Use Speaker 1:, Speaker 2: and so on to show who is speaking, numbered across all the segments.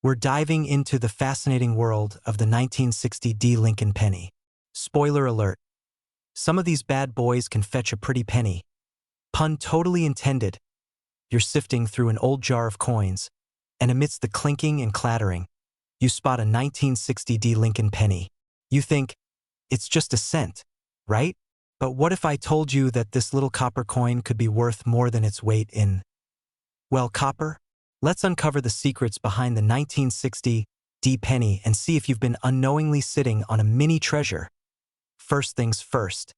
Speaker 1: We're diving into the fascinating world of the 1960 D Lincoln penny. Spoiler alert. Some of these bad boys can fetch a pretty penny. Pun totally intended. You're sifting through an old jar of coins, and amidst the clinking and clattering, you spot a 1960 D Lincoln penny. You think, it's just a cent, right? But what if I told you that this little copper coin could be worth more than its weight in, well, copper? Let's uncover the secrets behind the 1960 D penny and see if you've been unknowingly sitting on a mini treasure. First things first,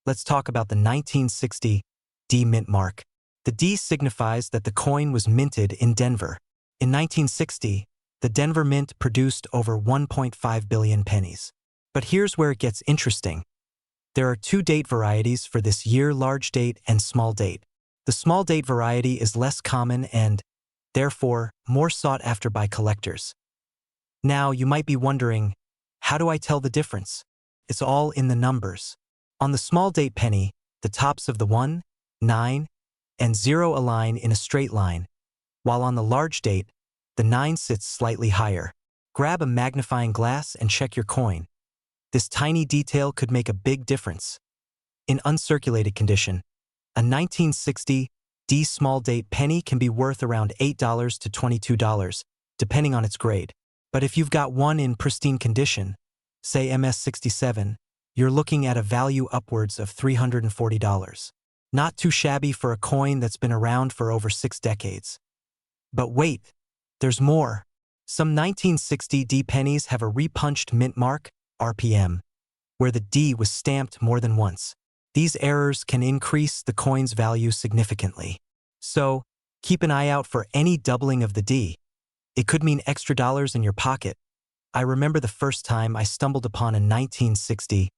Speaker 1: let's talk about the 1960 D mint mark. The D signifies that the coin was minted in Denver. In 1960, the Denver Mint produced over 1.5 billion pennies. But here's where it gets interesting. There are two date varieties for this year: large date and small date. The small date variety is less common and, therefore, more sought after by collectors. Now, you might be wondering, how do I tell the difference? It's all in the numbers. On the small date penny, the tops of the 1, 9, and 0 align in a straight line, while on the large date, the 9 sits slightly higher. Grab a magnifying glass and check your coin. This tiny detail could make a big difference. In uncirculated condition, a 1960 D small date penny can be worth around $8 to $22, depending on its grade. But if you've got one in pristine condition, say MS-67, you're looking at a value upwards of $340. Not too shabby for a coin that's been around for over 6 decades. But wait, there's more. Some 1960 D pennies have a repunched mint mark, RPM, where the D was stamped more than once. These errors can increase the coin's value significantly. So, keep an eye out for any doubling of the D. It could mean extra dollars in your pocket. I remember the first time I stumbled upon a 1960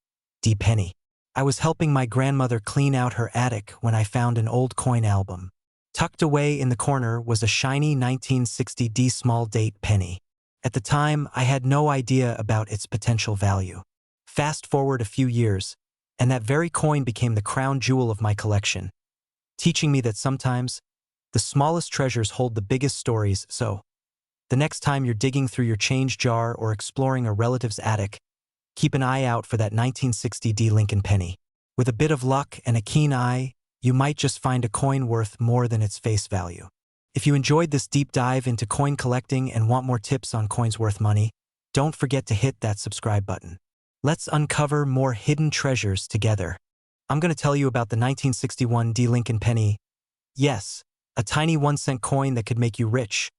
Speaker 1: D penny. I was helping my grandmother clean out her attic when I found an old coin album. Tucked away in the corner was a shiny 1960 D small date penny. At the time, I had no idea about its potential value. Fast forward a few years, and that very coin became the crown jewel of my collection, teaching me that sometimes the smallest treasures hold the biggest stories. So, the next time you're digging through your change jar or exploring a relative's attic, keep an eye out for that 1960 D Lincoln penny. With a bit of luck and a keen eye, you might just find a coin worth more than its face value. If you enjoyed this deep dive into coin collecting and want more tips on coins worth money, don't forget to hit that subscribe button. Let's uncover more hidden treasures together. I'm going to tell you about the 1961 D Lincoln penny. Yes, a tiny 1-cent coin that could make you rich.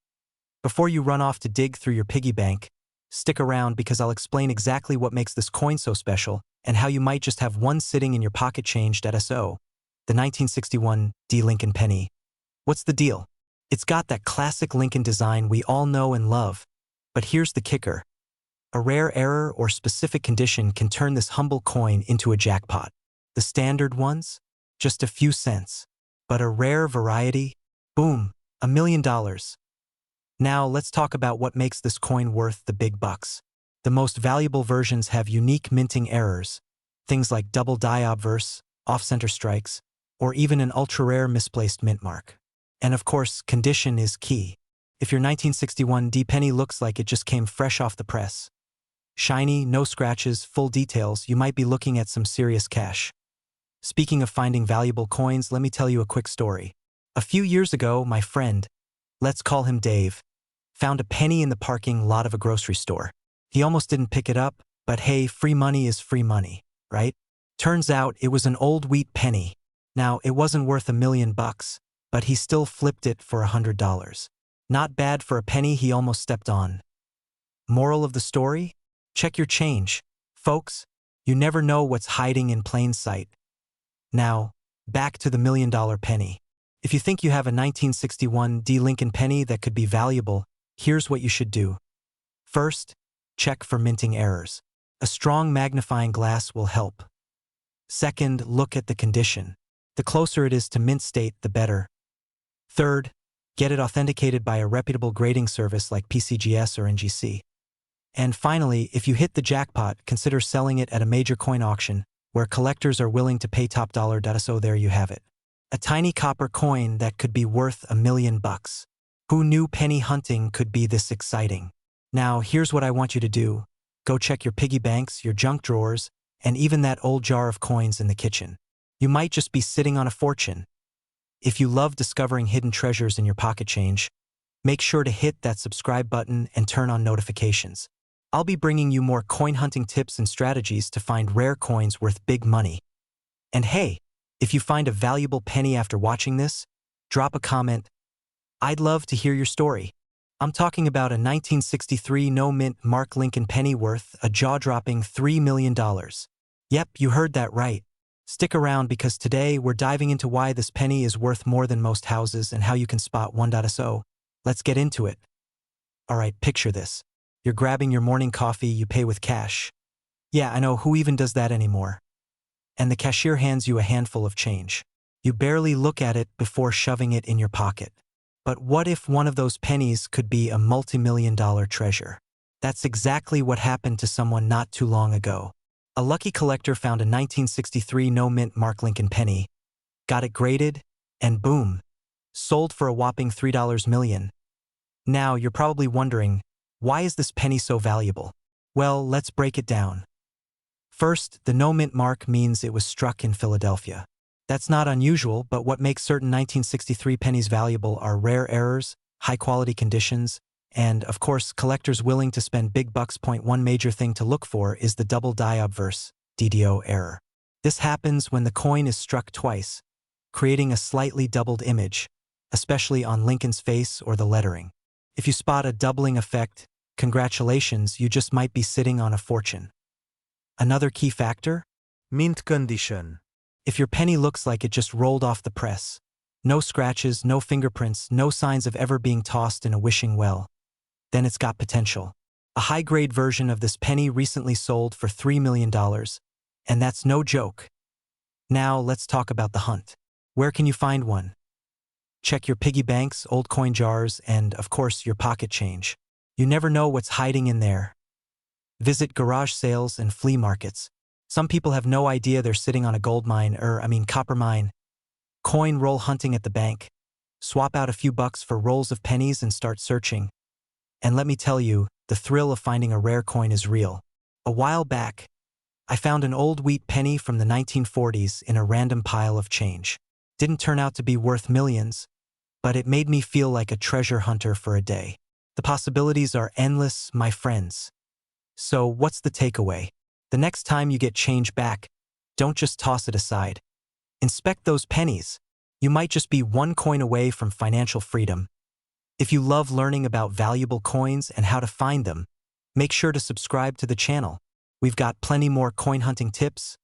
Speaker 1: Before you run off to dig through your piggy bank, stick around because I'll explain exactly what makes this coin so special and how you might just have one sitting in your pocket changed at SO. The 1961 D Lincoln penny. What's the deal? It's got that classic Lincoln design we all know and love. But here's the kicker. A rare error or specific condition can turn this humble coin into a jackpot. The standard ones? Just a few cents. But a rare variety? Boom, $1 million. Now let's talk about what makes this coin worth the big bucks. The most valuable versions have unique minting errors, things like double die obverse, off-center strikes, or even an ultra-rare misplaced mint mark. And of course, condition is key. If your 1961 D penny looks like it just came fresh off the press, shiny, no scratches, full details, you might be looking at some serious cash. Speaking of finding valuable coins, let me tell you a quick story. A few years ago, my friend, let's call him Dave, found a penny in the parking lot of a grocery store. He almost didn't pick it up, but hey, free money is free money, right? Turns out it was an old wheat penny. Now, it wasn't worth $1 million, but he still flipped it for $100. Not bad for a penny he almost stepped on. Moral of the story? Check your change. Folks, you never know what's hiding in plain sight. Now, back to the $1 million penny. If you think you have a 1961 D Lincoln penny that could be valuable, here's what you should do. First, check for minting errors. A strong magnifying glass will help. Second, look at the condition. The closer it is to mint state, the better. Third, get it authenticated by a reputable grading service like PCGS or NGC. And finally, if you hit the jackpot, consider selling it at a major coin auction where collectors are willing to pay top dollar. So there you have it. A tiny copper coin that could be worth $1 million. Who knew penny hunting could be this exciting? Now, here's what I want you to do. Go check your piggy banks, your junk drawers, and even that old jar of coins in the kitchen. You might just be sitting on a fortune. If you love discovering hidden treasures in your pocket change, make sure to hit that subscribe button and turn on notifications. I'll be bringing you more coin hunting tips and strategies to find rare coins worth big money. And hey, if you find a valuable penny after watching this, drop a comment. I'd love to hear your story. I'm talking about a 1963 no-mint Mark Lincoln penny worth a jaw-dropping $3 million. Yep, you heard that right. Stick around because today we're diving into why this penny is worth more than most houses and how you can spot 1.0. Let's get into it. Alright, picture this. You're grabbing your morning coffee, you pay with cash. Yeah, I know, who even does that anymore? And the cashier hands you a handful of change. You barely look at it before shoving it in your pocket. But what if one of those pennies could be a multi-million-dollar treasure? That's exactly what happened to someone not too long ago. A lucky collector found a 1963 no-mint Mark Lincoln penny, got it graded, and boom, sold for a whopping $3 million. Now, you're probably wondering, why is this penny so valuable? Well, let's break it down. First, the no-mint mark means it was struck in Philadelphia. That's not unusual, but what makes certain 1963 pennies valuable are rare errors, high-quality conditions, and, of course, collectors willing to spend big bucks. One major thing to look for is the double die obverse, DDO error. This happens when the coin is struck twice, creating a slightly doubled image, especially on Lincoln's face or the lettering. If you spot a doubling effect, congratulations, you just might be sitting on a fortune. Another key factor?
Speaker 2: Mint condition.
Speaker 1: If your penny looks like it just rolled off the press, no scratches, no fingerprints, no signs of ever being tossed in a wishing well, then it's got potential. A high-grade version of this penny recently sold for $3 million, and that's no joke. Now let's talk about the hunt. Where can you find one? Check your piggy banks, old coin jars, and, of course, your pocket change. You never know what's hiding in there. Visit garage sales and flea markets. Some people have no idea they're sitting on a gold mine, copper mine. Coin roll hunting at the bank. Swap out a few bucks for rolls of pennies and start searching. And let me tell you, the thrill of finding a rare coin is real. A while back, I found an old wheat penny from the 1940s in a random pile of change. Didn't turn out to be worth millions, but it made me feel like a treasure hunter for a day. The possibilities are endless, my friends. So what's the takeaway? The next time you get change back, don't just toss it aside. Inspect those pennies. You might just be one coin away from financial freedom. If you love learning about valuable coins and how to find them, make sure to subscribe to the channel. We've got plenty more coin hunting tips,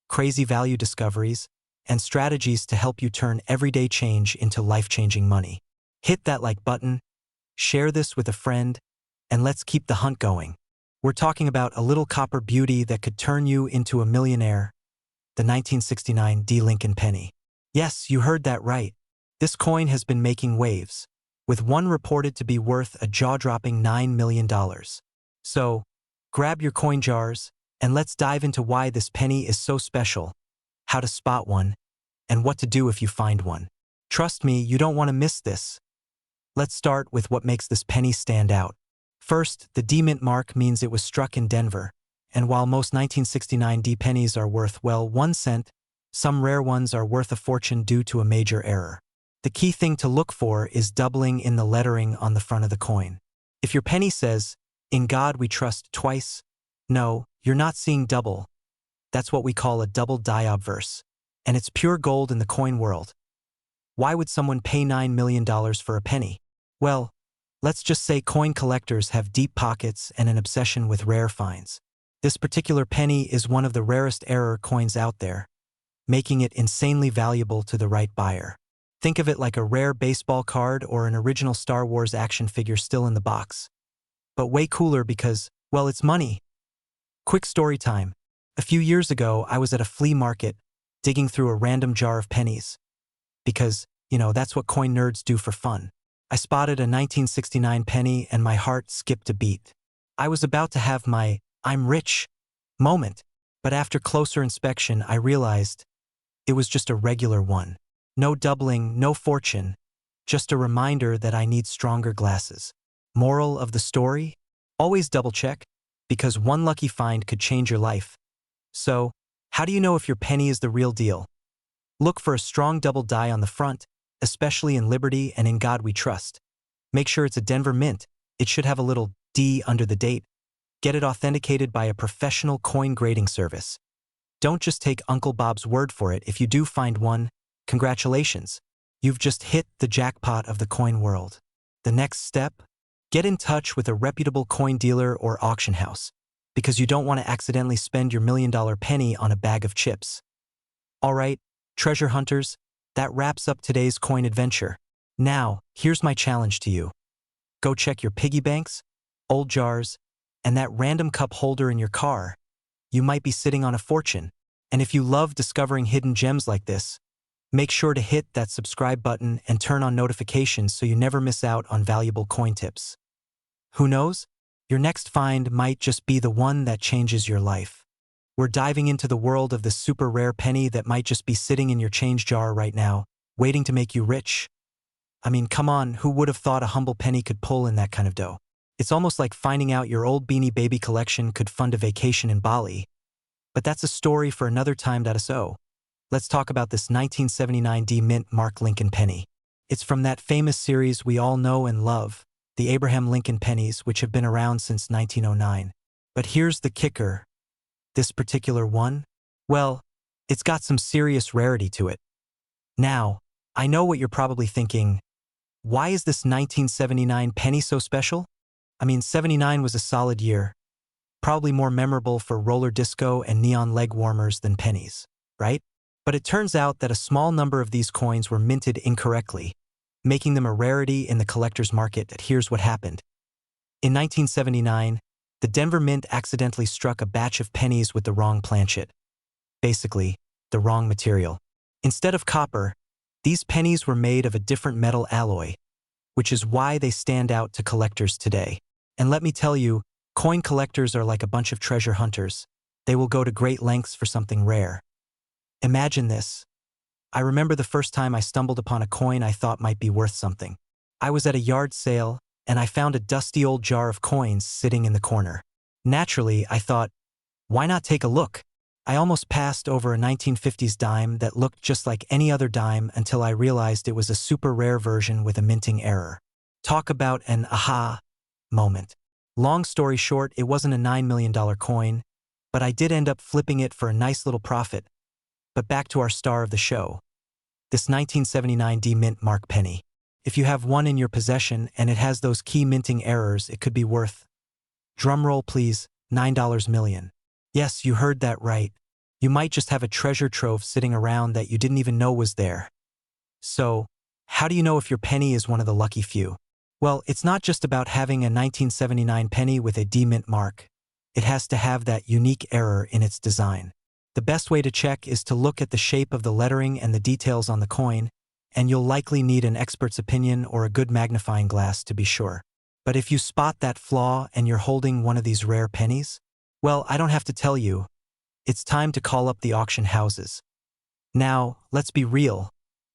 Speaker 1: crazy value discoveries, and strategies to help you turn everyday change into life-changing money. Hit that like button, share this with a friend, and let's keep the hunt going. We're talking about a little copper beauty that could turn you into a millionaire, the 1969 D. Lincoln penny. Yes, you heard that right. This coin has been making waves, with one reported to be worth a jaw-dropping $9 million. So, grab your coin jars, and let's dive into why this penny is so special, how to spot one, and what to do if you find one. Trust me, you don't want to miss this. Let's start with what makes this penny stand out. First, the D mint mark means it was struck in Denver, and while most 1969 D pennies are worth, well, 1 cent, some rare ones are worth a fortune due to a major error. The key thing to look for is doubling in the lettering on the front of the coin. If your penny says, "In God we trust" twice, no, you're not seeing double. That's what we call a double die obverse, and it's pure gold in the coin world. Why would someone pay $9 million for a penny? Well, let's just say coin collectors have deep pockets and an obsession with rare finds. This particular penny is one of the rarest error coins out there, making it insanely valuable to the right buyer. Think of it like a rare baseball card or an original Star Wars action figure still in the box. But way cooler because, well, it's money. Quick story time. A few years ago, I was at a flea market, digging through a random jar of pennies. Because, that's what coin nerds do for fun. I spotted a 1969 penny and my heart skipped a beat. I was about to have my "I'm rich" moment, but after closer inspection I realized it was just a regular one. No doubling, no fortune, Just a reminder that I need stronger glasses. Moral of the story? Always double check, because one lucky find could change your life. So, how do you know if your penny is the real deal? Look for a strong double die on the front, especially in Liberty and In God We Trust. Make sure it's a Denver Mint. It should have a little D under the date. Get it authenticated by a professional coin grading service. Don't just take Uncle Bob's word for it. If you do find one, congratulations. You've just hit the jackpot of the coin world. The next step? Get in touch with a reputable coin dealer or auction house, because you don't want to accidentally spend your $1 million penny on a bag of chips. All right, treasure hunters, that wraps up today's coin adventure. Now, here's my challenge to you. Go check your piggy banks, old jars, and that random cup holder in your car. You might be sitting on a fortune. And if you love discovering hidden gems like this, make sure to hit that subscribe button and turn on notifications so you never miss out on valuable coin tips. Who knows? Your next find might just be the one that changes your life. We're diving into the world of this super rare penny that might just be sitting in your change jar right now, waiting to make you rich. I mean, come on, who would have thought a humble penny could pull in that kind of dough? It's almost like finding out your old Beanie Baby collection could fund a vacation in Bali. But that's a story for another time. So, let's talk about this 1979 D Mint Mark Lincoln penny. It's from that famous series we all know and love, the Abraham Lincoln pennies, which have been around since 1909. But here's the kicker. This particular one? Well, it's got some serious rarity to it. Now, I know what you're probably thinking. Why is this 1979 penny so special? I mean, 79 was a solid year. Probably more memorable for roller disco and neon leg warmers than pennies, right? But it turns out that a small number of these coins were minted incorrectly, making them a rarity in the collector's market. Here's what happened. In 1979, the Denver Mint accidentally struck a batch of pennies with the wrong planchet. Basically, the wrong material. Instead of copper, these pennies were made of a different metal alloy, which is why they stand out to collectors today. And let me tell you, coin collectors are like a bunch of treasure hunters. They will go to great lengths for something rare. Imagine this. I remember the first time I stumbled upon a coin I thought might be worth something. I was at a yard sale, and I found a dusty old jar of coins sitting in the corner. Naturally, I thought, why not take a look? I almost passed over a 1950s dime that looked just like any other dime until I realized it was a super rare version with a minting error. Talk about an aha moment. Long story short, it wasn't a $9 million coin, but I did end up flipping it for a nice little profit. But back to our star of the show, this 1979 D Mint Mark penny. If you have one in your possession and it has those key minting errors, it could be worth, drumroll please, $9 million. Yes, you heard that right. You might just have a treasure trove sitting around that you didn't even know was there. So, how do you know if your penny is one of the lucky few? Well, it's not just about having a 1979 penny with a D Mint mark. It has to have that unique error in its design. The best way to check is to look at the shape of the lettering and the details on the coin, and you'll likely need an expert's opinion or a good magnifying glass to be sure. But if you spot that flaw and you're holding one of these rare pennies, well, I don't have to tell you. It's time to call up the auction houses. Now, let's be real.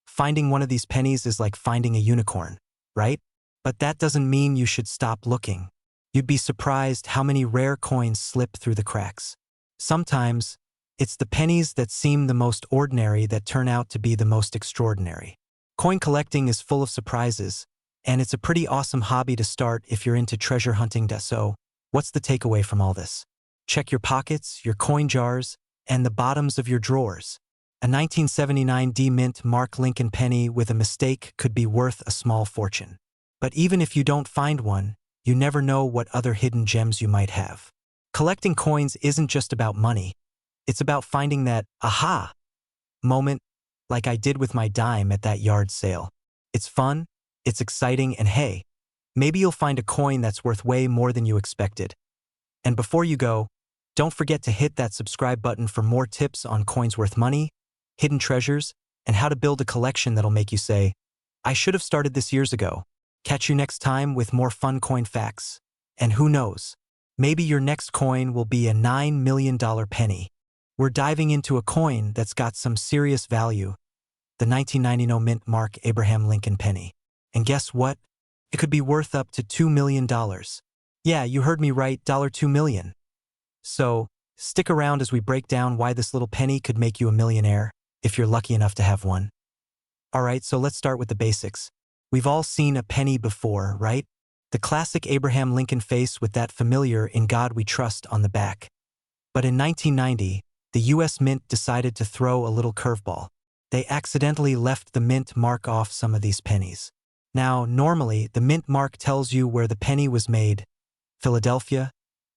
Speaker 1: Finding one of these pennies is like finding a unicorn, right? But that doesn't mean you should stop looking. You'd be surprised how many rare coins slip through the cracks. Sometimes, it's the pennies that seem the most ordinary that turn out to be the most extraordinary. Coin collecting is full of surprises, and it's a pretty awesome hobby to start if you're into treasure hunting. So, what's the takeaway from all this? Check your pockets, your coin jars, and the bottoms of your drawers. A 1979 D Mint Mark Lincoln penny with a mistake could be worth a small fortune. But even if you don't find one, you never know what other hidden gems you might have. Collecting coins isn't just about money. It's about finding that aha moment, like I did with my dime at that yard sale. It's fun, it's exciting, and hey, maybe you'll find a coin that's worth way more than you expected. And before you go, don't forget to hit that subscribe button for more tips on coins worth money, hidden treasures, and how to build a collection that'll make you say, I should have started this years ago. Catch you next time with more fun coin facts. And who knows, maybe your next coin will be a $9 million penny. We're diving into a coin that's got some serious value, the 1990 Mint Mark Abraham Lincoln penny. And guess what? It could be worth up to $2 million. Yeah, you heard me right, $2 million. So, stick around as we break down why this little penny could make you a millionaire, if you're lucky enough to have one. Alright, so let's start with the basics. We've all seen a penny before, right? The classic Abraham Lincoln face with that familiar "In God We Trust" on the back. But in 1990, the US Mint decided to throw a little curveball. They accidentally left the mint mark off some of these pennies. Now, normally, the mint mark tells you where the penny was made: Philadelphia,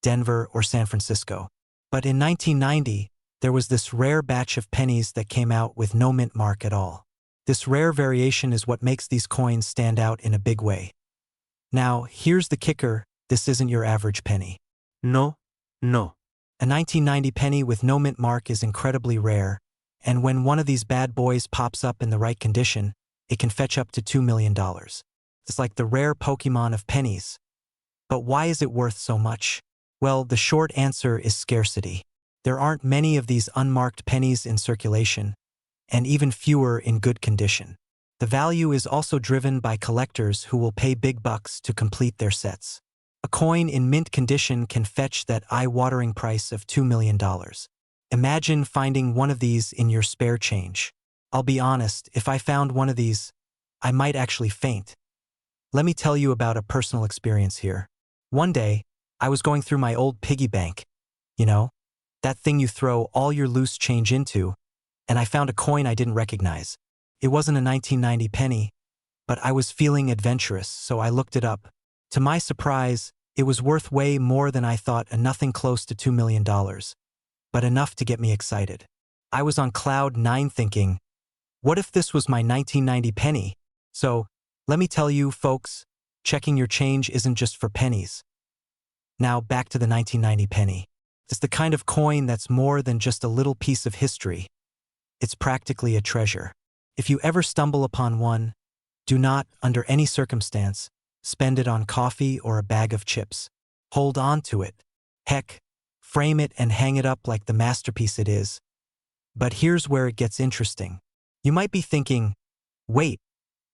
Speaker 1: Denver, or San Francisco. But in 1990, there was this rare batch of pennies that came out with no mint mark at all. This rare variation is what makes these coins stand out in a big way. Now, here's the kicker: this isn't your average penny.
Speaker 2: No.
Speaker 1: A 1990 penny with no mint mark is incredibly rare, and when one of these bad boys pops up in the right condition, it can fetch up to $2 million. It's like the rare Pokemon of pennies. But why is it worth so much? Well, the short answer is scarcity. There aren't many of these unmarked pennies in circulation, and even fewer in good condition. The value is also driven by collectors who will pay big bucks to complete their sets. A coin in mint condition can fetch that eye-watering price of $2 million. Imagine finding one of these in your spare change. I'll be honest, if I found one of these, I might actually faint. Let me tell you about a personal experience here. One day, I was going through my old piggy bank. You know, that thing you throw all your loose change into, and I found a coin I didn't recognize. It wasn't a 1990 penny, but I was feeling adventurous, so I looked it up. To my surprise, it was worth way more than I thought, and nothing close to $2 million, but enough to get me excited. I was on cloud 9 thinking, what if this was my 1990 penny? So, let me tell you, folks, checking your change isn't just for pennies. Now, back to the 1990 penny. It's the kind of coin that's more than just a little piece of history. It's practically a treasure. If you ever stumble upon one, do not, under any circumstance, spend it on coffee or a bag of chips. Hold on to it. Heck, frame it and hang it up like the masterpiece it is. But here's where it gets interesting. You might be thinking, wait,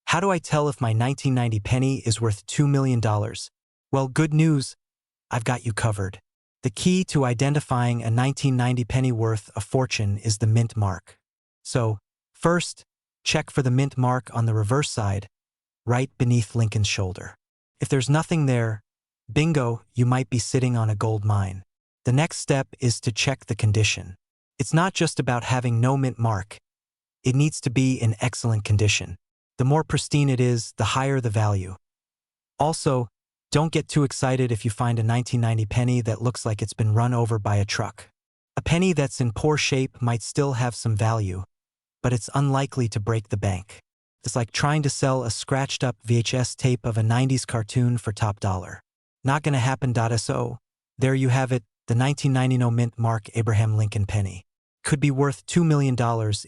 Speaker 1: how do I tell if my 1990 penny is worth $2 million? Well, good news, I've got you covered. The key to identifying a 1990 penny worth a fortune is the mint mark. So, first, check for the mint mark on the reverse side, right beneath Lincoln's shoulder. If there's nothing there, bingo, you might be sitting on a gold mine. The next step is to check the condition. It's not just about having no mint mark. It needs to be in excellent condition. The more pristine it is, the higher the value. Also, don't get too excited if you find a 1990 penny that looks like it's been run over by a truck. A penny that's in poor shape might still have some value, but it's unlikely to break the bank. It's like trying to sell a scratched-up VHS tape of a 90s cartoon for top dollar. Not gonna happen. So, there you have it, the 1990 no mint mark Abraham Lincoln penny. Could be worth $2 million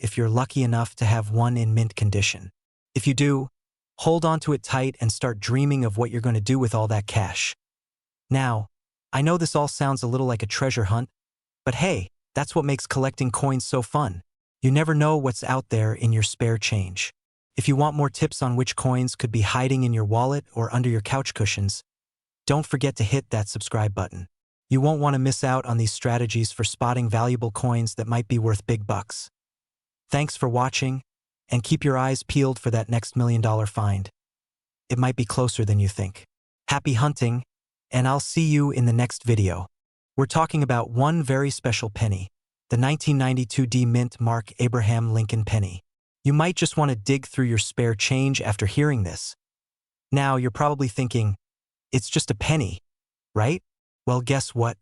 Speaker 1: if you're lucky enough to have one in mint condition. If you do, hold on to it tight and start dreaming of what you're going to do with all that cash. Now, I know this all sounds a little like a treasure hunt, but hey, that's what makes collecting coins so fun. You never know what's out there in your spare change. If you want more tips on which coins could be hiding in your wallet or under your couch cushions, don't forget to hit that subscribe button. You won't want to miss out on these strategies for spotting valuable coins that might be worth big bucks. Thanks for watching, and keep your eyes peeled for that next $1 million find. It might be closer than you think. Happy hunting, and I'll see you in the next video. We're talking about one very special penny, the 1992 D Mint Mark Abraham Lincoln penny. You might just want to dig through your spare change after hearing this. Now, you're probably thinking, it's just a penny, right? Well, guess what?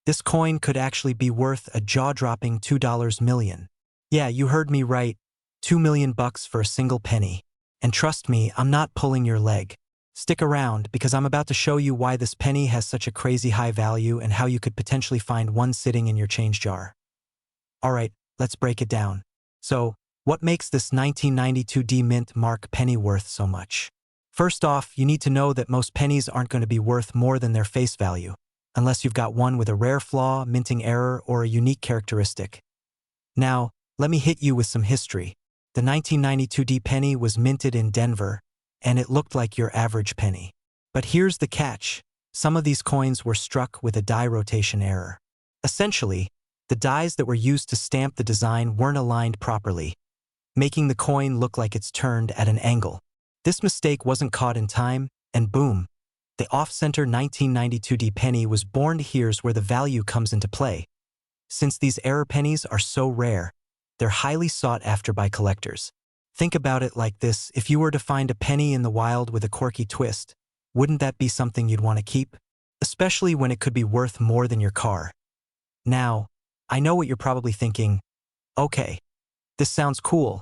Speaker 1: This coin could actually be worth a jaw-dropping $2 million. Yeah, you heard me right. $2 million for a single penny. And trust me, I'm not pulling your leg. Stick around, because I'm about to show you why this penny has such a crazy high value and how you could potentially find one sitting in your change jar. Alright, let's break it down. So, what makes this 1992 D Mint Mark penny worth so much? First off, you need to know that most pennies aren't going to be worth more than their face value, unless you've got one with a rare flaw, minting error, or a unique characteristic. Now, let me hit you with some history. The 1992 D penny was minted in Denver, and it looked like your average penny. But here's the catch. Some of these coins were struck with a die rotation error. Essentially, the dies that were used to stamp the design weren't aligned properly, making the coin look like it's turned at an angle. This mistake wasn't caught in time, and boom, the off-center 1992D penny was born. Here's where the value comes into play. Since these error pennies are so rare, they're highly sought after by collectors. Think about it like this: if you were to find a penny in the wild with a quirky twist, wouldn't that be something you'd want to keep? Especially when it could be worth more than your car. Now, I know what you're probably thinking. Okay, this sounds cool,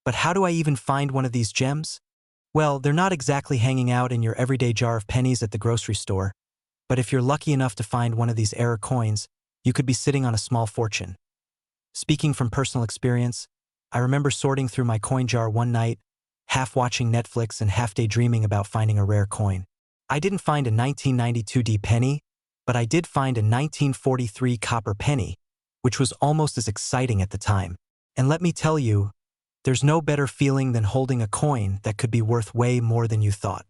Speaker 1: but how do I even find one of these gems? Well, they're not exactly hanging out in your everyday jar of pennies at the grocery store, but if you're lucky enough to find one of these error coins, you could be sitting on a small fortune. Speaking from personal experience, I remember sorting through my coin jar one night, half watching Netflix and half daydreaming about finding a rare coin. I didn't find a 1992D penny, but I did find a 1943 copper penny, which was almost as exciting at the time. And let me tell you, there's no better feeling than holding a coin that could be worth way more than you thought.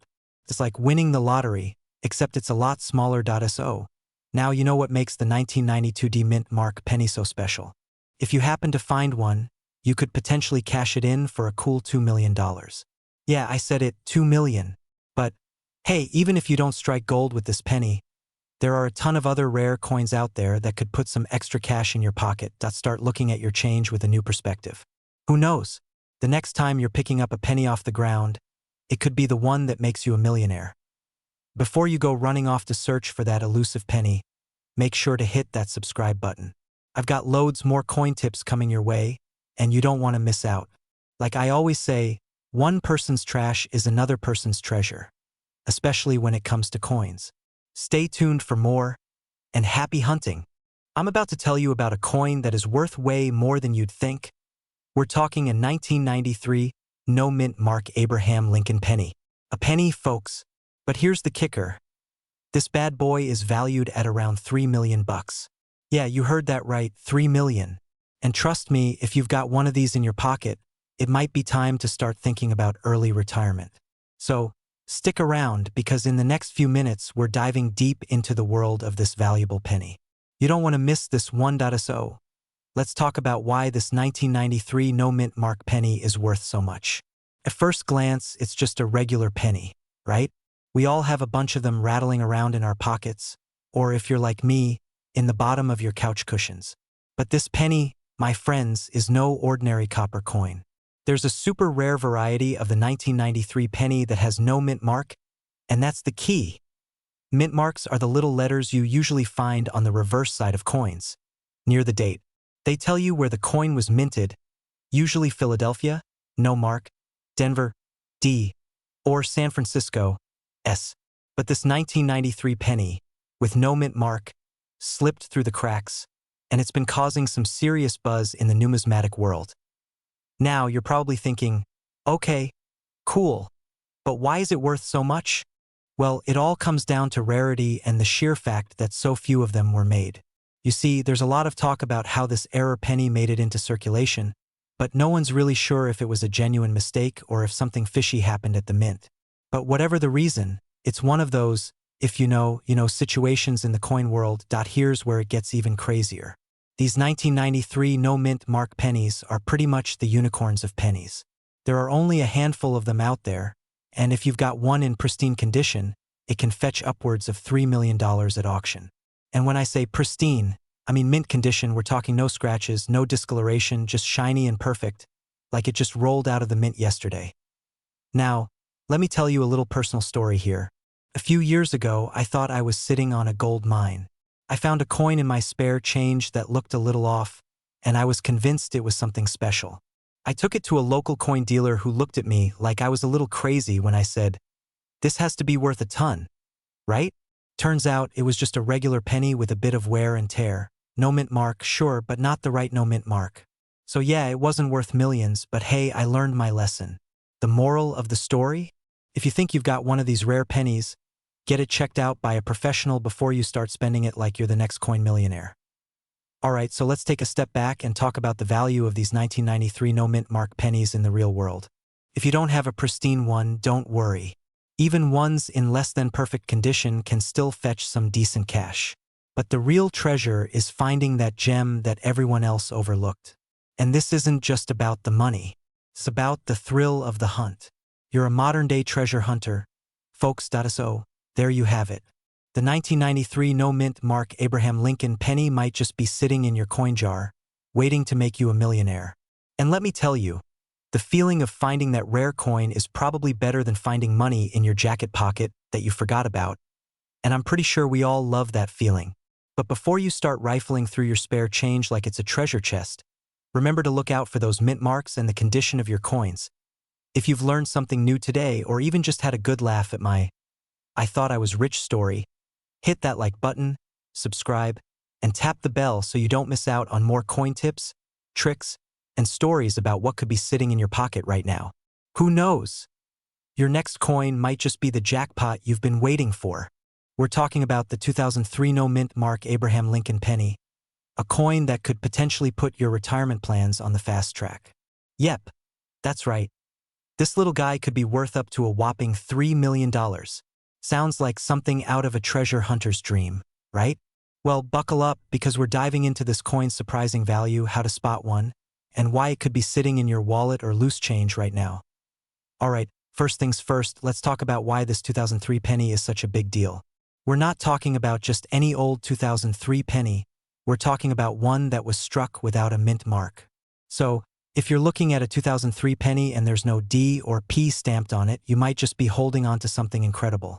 Speaker 1: It's like winning the lottery, except it's a lot smaller. So, now you know what makes the 1992D mint mark penny so special. If you happen to find one, you could potentially cash it in for a cool $2 million. Yeah, I said it, 2 million. But hey, even if you don't strike gold with this penny, there are a ton of other rare coins out there that could put some extra cash in your pocket. Start looking at your change with a new perspective. Who knows? The next time you're picking up a penny off the ground, it could be the one that makes you a millionaire. Before you go running off to search for that elusive penny, make sure to hit that subscribe button. I've got loads more coin tips coming your way, and you don't want to miss out. Like I always say, one person's trash is another person's treasure, especially when it comes to coins. Stay tuned for more, and happy hunting. I'm about to tell you about a coin that is worth way more than you'd think. We're talking a 1993 no mint mark Abraham Lincoln penny. A penny, folks. But here's the kicker. This bad boy is valued at around $3 million. Yeah, you heard that right, 3 million. And trust me, if you've got one of these in your pocket, it might be time to start thinking about early retirement. So, stick around, because in the next few minutes we're diving deep into the world of this valuable penny. You don't want to miss this 1.0. Let's talk about why this 1993 no mint mark penny is worth so much. At first glance, it's just a regular penny, right? We all have a bunch of them rattling around in our pockets, or if you're like me, in the bottom of your couch cushions. But this penny, my friends, is no ordinary copper coin. There's a super rare variety of the 1993 penny that has no mint mark, and that's the key. Mint marks are the little letters you usually find on the reverse side of coins, near the date. They tell you where the coin was minted, usually Philadelphia, no mark, Denver, D, or San Francisco, S. But this 1993 penny, with no mint mark, slipped through the cracks, and it's been causing some serious buzz in the numismatic world. Now you're probably thinking, okay, cool, but why is it worth so much? Well, it all comes down to rarity and the sheer fact that so few of them were made. You see, there's a lot of talk about how this error penny made it into circulation, but no one's really sure if it was a genuine mistake or if something fishy happened at the mint. But whatever the reason, it's one of those, if you know, situations in the coin world. Here's where it gets even crazier. These 1993 no mint mark pennies are pretty much the unicorns of pennies. There are only a handful of them out there, and if you've got one in pristine condition, it can fetch upwards of $3 million at auction. And when I say pristine, I mean mint condition. We're talking no scratches, no discoloration, just shiny and perfect, like it just rolled out of the mint yesterday. Now, let me tell you a little personal story here. A few years ago, I thought I was sitting on a gold mine. I found a coin in my spare change that looked a little off, and I was convinced it was something special. I took it to a local coin dealer who looked at me like I was a little crazy when I said, "This has to be worth a ton, right?" Turns out it was just a regular penny with a bit of wear and tear. No mint mark, sure, but not the right no mint mark. So yeah, it wasn't worth millions, but hey, I learned my lesson. The moral of the story? If you think you've got one of these rare pennies, get it checked out by a professional before you start spending it like you're the next coin millionaire. Alright, so let's take a step back and talk about the value of these 1993 no mint mark pennies in the real world. If you don't have a pristine one, don't worry. Even ones in less than perfect condition can still fetch some decent cash. But the real treasure is finding that gem that everyone else overlooked. And this isn't just about the money. It's about the thrill of the hunt. You're a modern-day treasure hunter, folks. So, there you have it. The 1993 no-mint mark Abraham Lincoln penny might just be sitting in your coin jar, waiting to make you a millionaire. And let me tell you, the feeling of finding that rare coin is probably better than finding money in your jacket pocket that you forgot about. And I'm pretty sure we all love that feeling. But before you start rifling through your spare change like it's a treasure chest, remember to look out for those mint marks and the condition of your coins. If you've learned something new today or even just had a good laugh at my "I thought I was rich" story, hit that like button, subscribe, and tap the bell so you don't miss out on more coin tips, tricks, and stories about what could be sitting in your pocket right now. Who knows? Your next coin might just be the jackpot you've been waiting for. We're talking about the 2003 no-mint mark Abraham Lincoln penny, a coin that could potentially put your retirement plans on the fast track. Yep, that's right. This little guy could be worth up to a whopping $3 million. Sounds like something out of a treasure hunter's dream, right? Well, buckle up because we're diving into this coin's surprising value, how to spot one, and why it could be sitting in your wallet or loose change right now. Alright, first things first, let's talk about why this 2003 penny is such a big deal. We're not talking about just any old 2003 penny, we're talking about one that was struck without a mint mark. So, if you're looking at a 2003 penny and there's no D or P stamped on it, you might just be holding on to something incredible.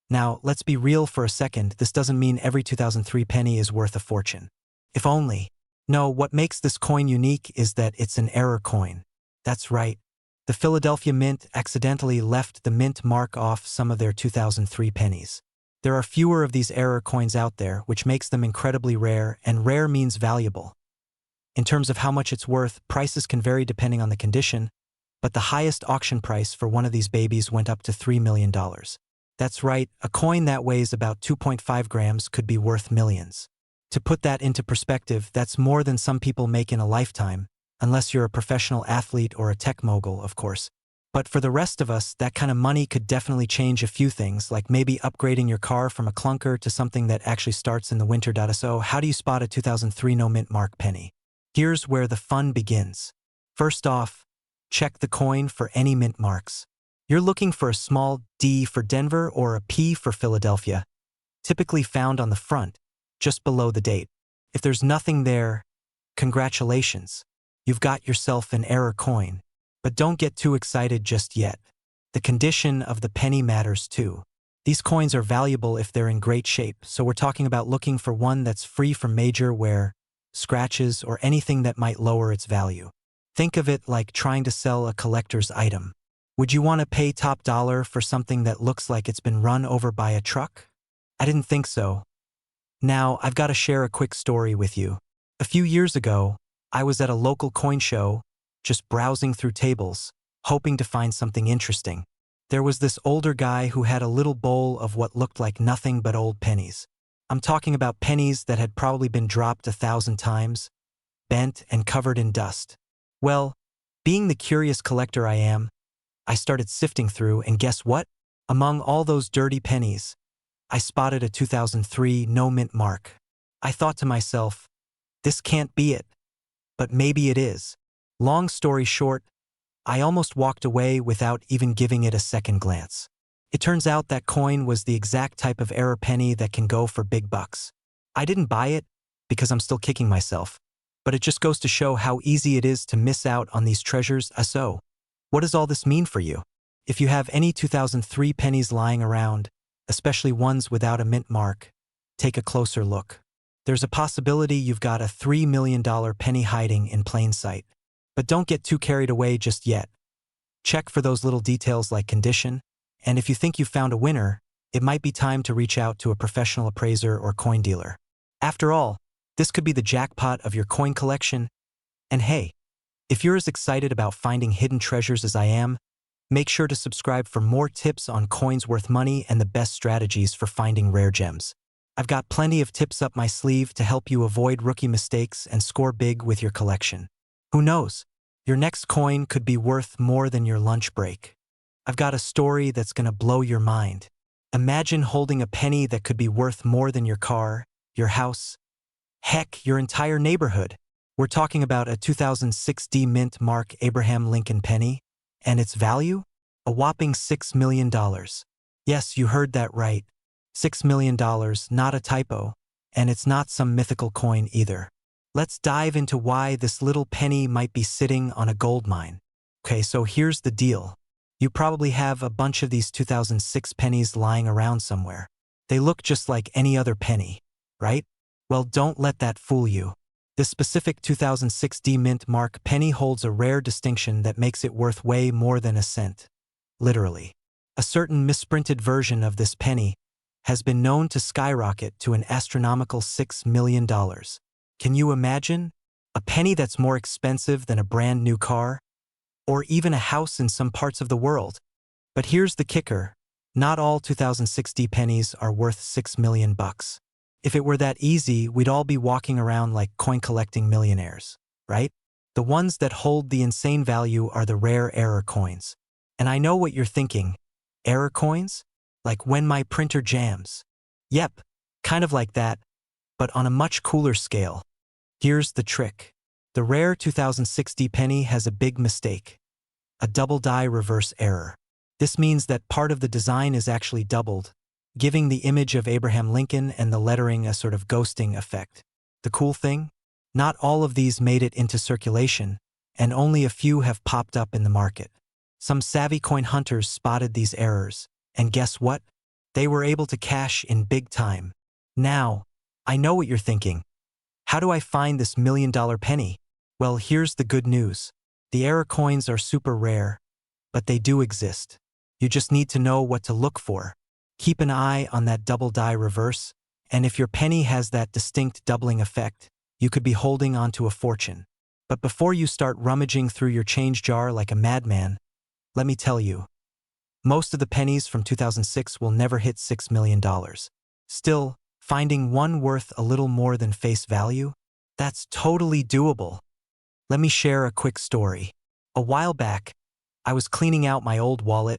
Speaker 1: Now, let's be real for a second, this doesn't mean every 2003 penny is worth a fortune. If only. No, what makes this coin unique is that it's an error coin. That's right. The Philadelphia Mint accidentally left the mint mark off some of their 2003 pennies. There are fewer of these error coins out there, which makes them incredibly rare, and rare means valuable. In terms of how much it's worth, prices can vary depending on the condition, but the highest auction price for one of these babies went up to $3 million. That's right, a coin that weighs about 2.5 grams could be worth millions. To put that into perspective, that's more than some people make in a lifetime, unless you're a professional athlete or a tech mogul, of course. But for the rest of us, that kind of money could definitely change a few things, like maybe upgrading your car from a clunker to something that actually starts in the winter. So, how do you spot a 2003 no-mint mark penny? Here's where the fun begins. First off, check the coin for any mint marks. You're looking for a small D for Denver or a P for Philadelphia, typically found on the front, just below the date. If there's nothing there, congratulations. You've got yourself an error coin. But don't get too excited just yet. The condition of the penny matters too. These coins are valuable if they're in great shape, so we're talking about looking for one that's free from major wear, scratches, or anything that might lower its value. Think of it like trying to sell a collector's item. Would you want to pay top dollar for something that looks like it's been run over by a truck? I didn't think so. Now, I've got to share a quick story with you. A few years ago, I was at a local coin show, just browsing through tables, hoping to find something interesting. There was this older guy who had a little bowl of what looked like nothing but old pennies. I'm talking about pennies that had probably been dropped 1,000 times, bent and covered in dust. Well, being the curious collector I am, I started sifting through, and guess what? Among all those dirty pennies, I spotted a 2003 no-mint mark. I thought to myself, this can't be it. But maybe it is. Long story short, I almost walked away without even giving it a second glance. It turns out that coin was the exact type of error penny that can go for big bucks. I didn't buy it because I'm still kicking myself, but it just goes to show how easy it is to miss out on these treasures. So, what does all this mean for you? If you have any 2003 pennies lying around, especially ones without a mint mark, take a closer look. There's a possibility you've got a $3 million penny hiding in plain sight. But don't get too carried away just yet. Check for those little details like condition, and if you think you've found a winner, it might be time to reach out to a professional appraiser or coin dealer. After all, this could be the jackpot of your coin collection. And hey, if you're as excited about finding hidden treasures as I am, make sure to subscribe for more tips on coins worth money and the best strategies for finding rare gems. I've got plenty of tips up my sleeve to help you avoid rookie mistakes and score big with your collection. Who knows? Your next coin could be worth more than your lunch break. I've got a story that's gonna blow your mind. Imagine holding a penny that could be worth more than your car, your house, heck, your entire neighborhood. We're talking about a 2006 D Mint Mark Abraham Lincoln penny, and its value? A whopping $6 million. Yes, you heard that right. $6 million, not a typo, and it's not some mythical coin either. Let's dive into why this little penny might be sitting on a gold mine. Okay, so here's the deal. You probably have a bunch of these 2006 pennies lying around somewhere. They look just like any other penny, right? Well, don't let that fool you. This specific 2006 D Mint Mark penny holds a rare distinction that makes it worth way more than a cent. Literally. A certain misprinted version of this penny has been known to skyrocket to an astronomical $6 million. Can you imagine? A penny that's more expensive than a brand new car? Or even a house in some parts of the world? But here's the kicker. Not all 2006 D pennies are worth $6 million. If it were that easy, we'd all be walking around like coin-collecting millionaires, right? The ones that hold the insane value are the rare error coins. And I know what you're thinking. Error coins? Like when my printer jams. Yep, kind of like that, but on a much cooler scale. Here's the trick. The rare 2006 D penny has a big mistake. A double die reverse error. This means that part of the design is actually doubled, giving the image of Abraham Lincoln and the lettering a sort of ghosting effect. The cool thing? Not all of these made it into circulation, and only a few have popped up in the market. Some savvy coin hunters spotted these errors, and guess what? They were able to cash in big time. Now, I know what you're thinking. How do I find this $1 million penny? Well, here's the good news. The error coins are super rare, but they do exist. You just need to know what to look for. Keep an eye on that double die reverse, and if your penny has that distinct doubling effect, you could be holding onto a fortune. But before you start rummaging through your change jar like a madman, let me tell you, most of the pennies from 2006 will never hit $6 million. Still, finding one worth a little more than face value? That's totally doable. Let me share a quick story. A while back, I was cleaning out my old wallet,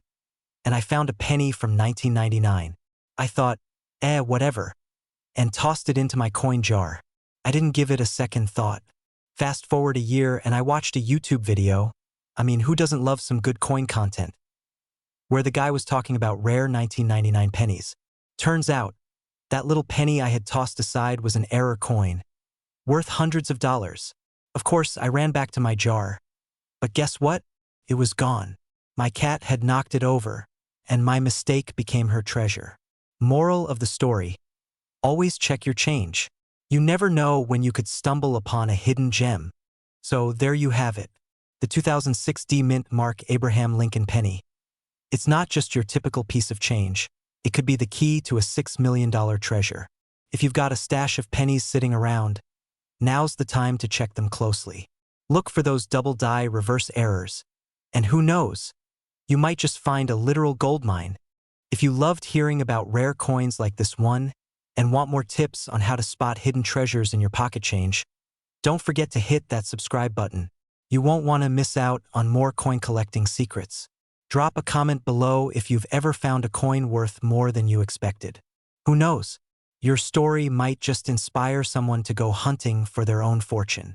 Speaker 1: and I found a penny from 1999. I thought, whatever, and tossed it into my coin jar. I didn't give it a second thought. Fast forward a year and I watched a YouTube video. I mean, who doesn't love some good coin content? Where the guy was talking about rare 1999 pennies. Turns out, that little penny I had tossed aside was an error coin, worth hundreds of dollars. Of course, I ran back to my jar. But guess what? It was gone. My cat had knocked it over, and my mistake became her treasure. Moral of the story: always check your change. You never know when you could stumble upon a hidden gem. So there you have it. The 2006 D Mint Mark Abraham Lincoln penny. It's not just your typical piece of change. It could be the key to a $6 million treasure. If you've got a stash of pennies sitting around, now's the time to check them closely. Look for those double die reverse errors. And who knows? You might just find a literal gold mine. If you loved hearing about rare coins like this one and want more tips on how to spot hidden treasures in your pocket change, don't forget to hit that subscribe button. You won't want to miss out on more coin collecting secrets. Drop a comment below if you've ever found a coin worth more than you expected. Who knows? Your story might just inspire someone to go hunting for their own fortune.